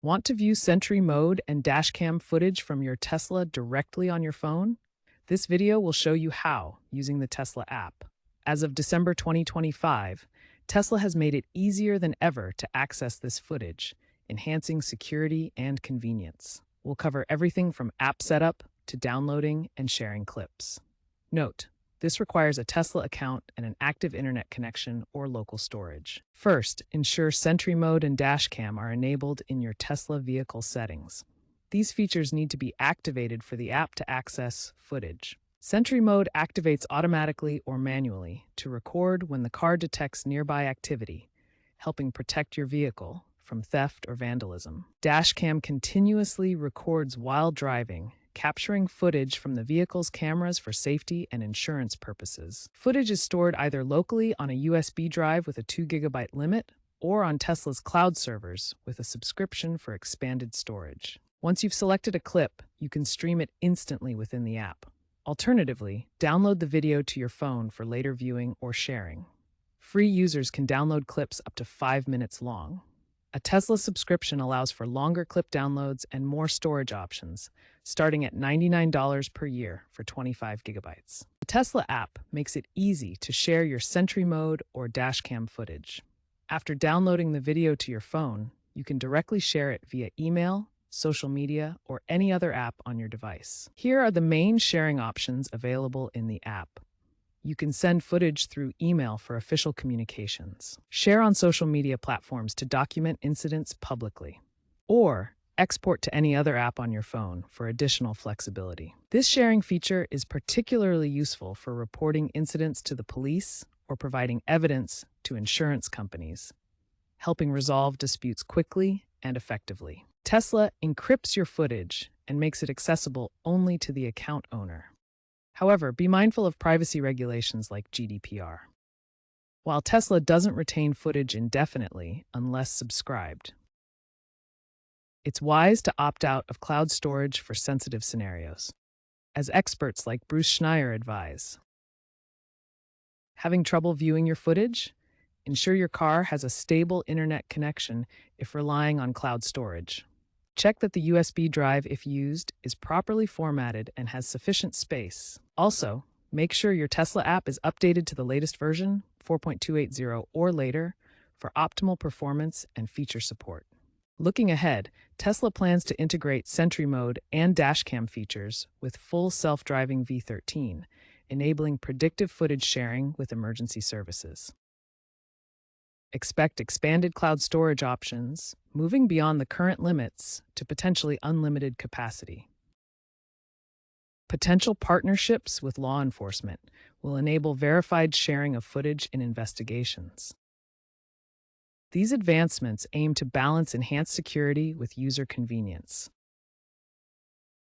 Want to view Sentry mode and dashcam footage from your Tesla directly on your phone? This video will show you how using the Tesla app. As of December 2025, Tesla has made it easier than ever to access this footage, enhancing security and convenience. We'll cover everything from app setup to downloading and sharing clips. Note, this requires a Tesla account and an active internet connection or local storage. First, ensure Sentry mode and dashcam are enabled in your Tesla vehicle settings. These features need to be activated for the app to access footage. Sentry mode activates automatically or manually to record when the car detects nearby activity, helping protect your vehicle from theft or vandalism. Dashcam continuously records while driving, capturing footage from the vehicle's cameras for safety and insurance purposes. Footage is stored either locally on a USB drive with a 2 GB limit or on Tesla's cloud servers with a subscription for expanded storage. Once you've selected a clip, you can stream it instantly within the app. Alternatively, download the video to your phone for later viewing or sharing. Free users can download clips up to 5 minutes long. A Tesla subscription allows for longer clip downloads and more storage options, starting at $99 per year for 25 gigabytes. The Tesla app makes it easy to share your Sentry mode or dashcam footage. After downloading the video to your phone, you can directly share it via email, social media, or any other app on your device. Here are the main sharing options available in the app. You can send footage through email for official communications, share on social media platforms to document incidents publicly, or export to any other app on your phone for additional flexibility. This sharing feature is particularly useful for reporting incidents to the police or providing evidence to insurance companies, helping resolve disputes quickly and effectively. Tesla encrypts your footage and makes it accessible only to the account owner. However, be mindful of privacy regulations like GDPR. While Tesla doesn't retain footage indefinitely unless subscribed, it's wise to opt out of cloud storage for sensitive scenarios, as experts like Bruce Schneier advise. Having trouble viewing your footage? Ensure your car has a stable internet connection if relying on cloud storage. Check that the USB drive, if used, is properly formatted and has sufficient space. Also, make sure your Tesla app is updated to the latest version, 4.280 or later, for optimal performance and feature support. Looking ahead, Tesla plans to integrate Sentry mode and dashcam features with full self-driving V13, enabling predictive footage sharing with emergency services. Expect expanded cloud storage options, moving beyond the current limits to potentially unlimited capacity. Potential partnerships with law enforcement will enable verified sharing of footage in investigations. These advancements aim to balance enhanced security with user convenience.